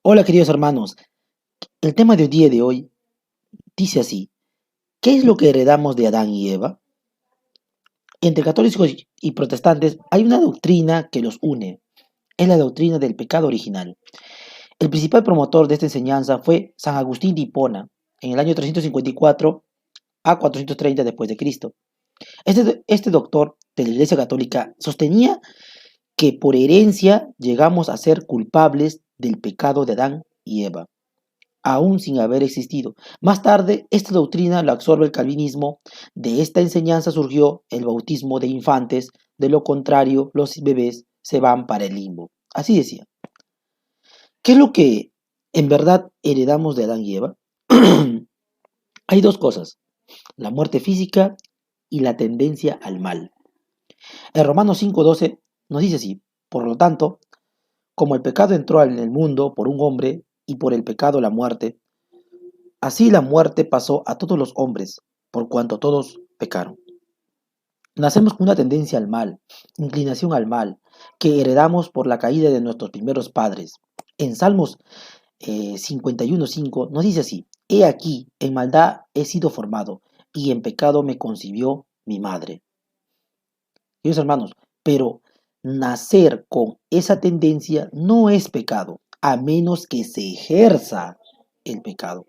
Hola queridos hermanos, el tema del día de hoy dice así: ¿qué es lo que heredamos de Adán y Eva? Entre católicos y protestantes hay una doctrina que los une, es la doctrina del pecado original. El principal promotor de esta enseñanza fue San Agustín de Hipona, en el año 354 a 430 después de Cristo. Este doctor de la Iglesia Católica sostenía que por herencia llegamos a ser culpables del pecado de Adán y Eva, aún sin haber existido. Más tarde, esta doctrina la absorbe el calvinismo. De esta enseñanza surgió el bautismo de infantes, de lo contrario, los bebés se van para el limbo. Así decía. ¿Qué es lo que en verdad heredamos de Adán y Eva? Hay dos cosas: la muerte física y la tendencia al mal. En Romanos 5:12 nos dice así: por lo tanto, como el pecado entró en el mundo por un hombre y por el pecado la muerte, así la muerte pasó a todos los hombres, por cuanto todos pecaron. Nacemos con una tendencia al mal, inclinación al mal, que heredamos por la caída de nuestros primeros padres. En Salmos 51:5 nos dice así: he aquí, en maldad he sido formado, y en pecado me concibió mi madre. Queridos hermanos, pero nacer con esa tendencia no es pecado, a menos que se ejerza el pecado.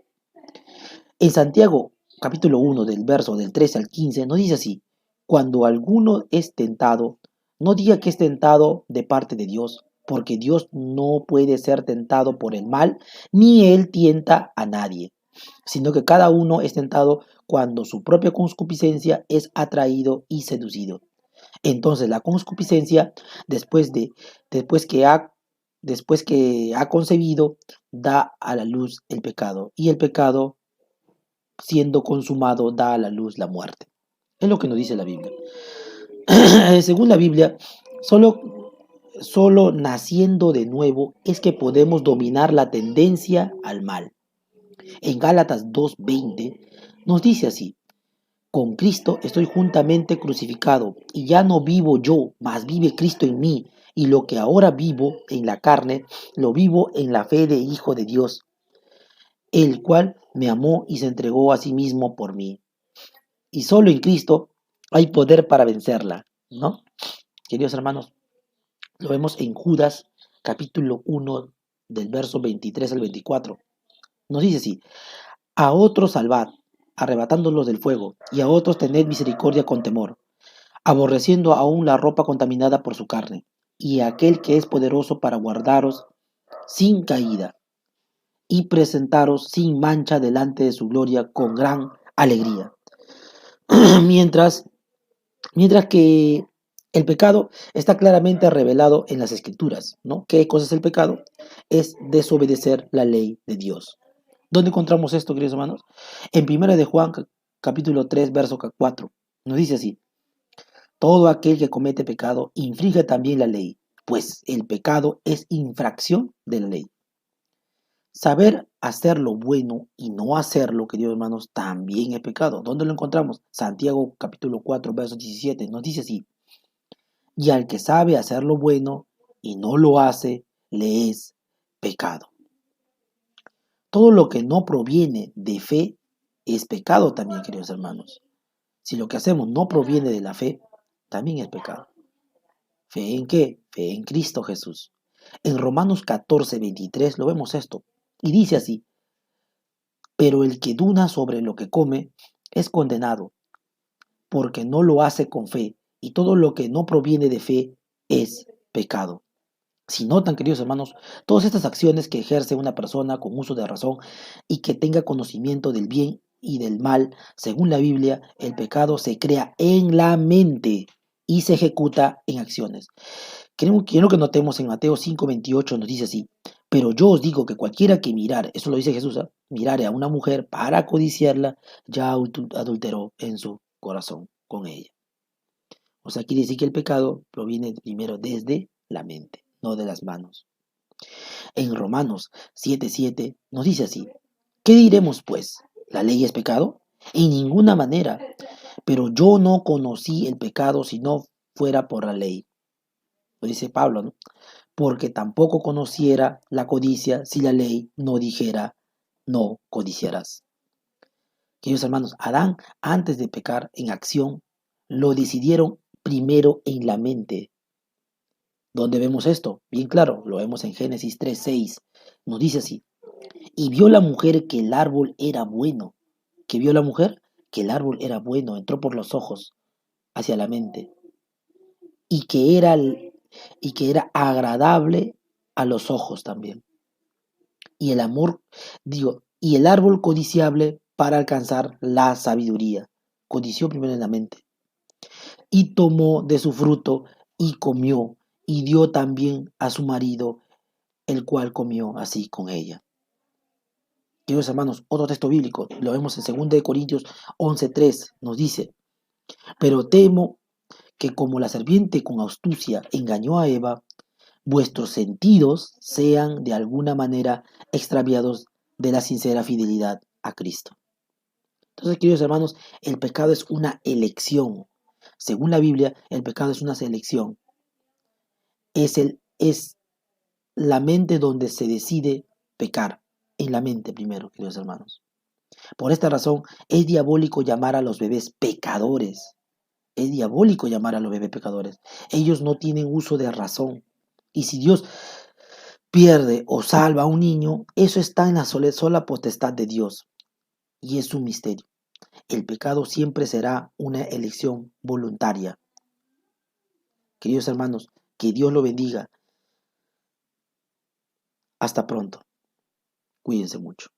En Santiago, capítulo 1, del verso del 13 al 15, nos dice así: cuando alguno es tentado, no diga que es tentado de parte de Dios, porque Dios no puede ser tentado por el mal, ni él tienta a nadie, sino que cada uno es tentado cuando su propia concupiscencia es atraído y seducido. Entonces la concupiscencia, después, de, después, que ha, después que ha concebido, da a la luz el pecado, y el pecado, siendo consumado, da a la luz la muerte. Es lo que nos dice la Biblia. Según la Biblia, solo naciendo de nuevo es que podemos dominar la tendencia al mal. En Gálatas 2:20 nos dice así: con Cristo estoy juntamente crucificado, y ya no vivo yo, mas vive Cristo en mí, y lo que ahora vivo en la carne, lo vivo en la fe de Hijo de Dios, el cual me amó y se entregó a sí mismo por mí. Y solo en Cristo hay poder para vencerla, ¿no? Queridos hermanos, lo vemos en Judas capítulo 1 del verso 23 al 24. Nos dice así: a otros salvad, arrebatándolos del fuego, y a otros tened misericordia con temor, aborreciendo aún la ropa contaminada por su carne, y a aquel que es poderoso para guardaros sin caída, y presentaros sin mancha delante de su gloria con gran alegría. mientras Mientras que el pecado está claramente revelado en las Escrituras, ¿no? ¿Qué cosa es el pecado? Es desobedecer la ley de Dios. ¿Dónde encontramos esto, queridos hermanos? En 1 de Juan, capítulo 3, verso 4. Nos dice así: todo aquel que comete pecado infringe también la ley, pues el pecado es infracción de la ley. Saber hacer lo bueno y no hacerlo, queridos hermanos, también es pecado. ¿Dónde lo encontramos? Santiago capítulo 4, verso 17 nos dice así: y al que sabe hacer lo bueno y no lo hace, le es pecado. Todo lo que no proviene de fe es pecado también, queridos hermanos. Si lo que hacemos no proviene de la fe, también es pecado. ¿Fe en qué? Fe en Cristo Jesús. En Romanos 14:23 lo vemos esto, y dice así: pero el que duda sobre lo que come es condenado, porque no lo hace con fe, y todo lo que no proviene de fe es pecado. Si notan, queridos hermanos, todas estas acciones que ejerce una persona con uso de razón y que tenga conocimiento del bien y del mal, según la Biblia, el pecado se crea en la mente y se ejecuta en acciones. Quiero que notemos en Mateo 5:28 nos dice así: pero yo os digo que cualquiera que mirar, eso lo dice Jesús, ¿eh? Mirare a una mujer para codiciarla, ya adulteró en su corazón con ella. O sea, quiere decir que el pecado proviene primero desde la mente, no de las manos. En Romanos 7:7 nos dice así: ¿qué diremos pues? ¿La ley es pecado? En ninguna manera. Pero yo no conocí el pecado si no fuera por la ley. Lo dice Pablo, ¿no? porque tampoco conociera la codicia si la ley no dijera, no codiciarás. Queridos hermanos, Adán, antes de pecar en acción, lo decidieron primero en la mente. ¿Dónde vemos esto? Bien claro, lo vemos en Génesis 3:6. Nos dice así: y vio la mujer que el árbol era bueno. ¿Qué vio la mujer? Que el árbol era bueno, entró por los ojos hacia la mente, y que era agradable a los ojos también. Y el amor, y el árbol codiciable para alcanzar la sabiduría. Codició primero en la mente. Y tomó de su fruto y comió, y dio también a su marido, el cual comió así con ella. Queridos hermanos, otro texto bíblico, lo vemos en 2 Corintios 11:3, nos dice: pero temo que como la serpiente con astucia engañó a Eva, vuestros sentidos sean de alguna manera extraviados de la sincera fidelidad a Cristo. Entonces, queridos hermanos, el pecado es una elección. Según la Biblia, el pecado es una selección. Es la mente donde se decide pecar. En la mente primero, queridos hermanos. Por esta razón, es diabólico llamar a los bebés pecadores. Es diabólico llamar a los bebés pecadores. Ellos no tienen uso de razón. Y si Dios pierde o salva a un niño, eso está en la sola potestad de Dios. Y es un misterio. El pecado siempre será una elección voluntaria. Queridos hermanos, que Dios lo bendiga. Hasta pronto. Cuídense mucho.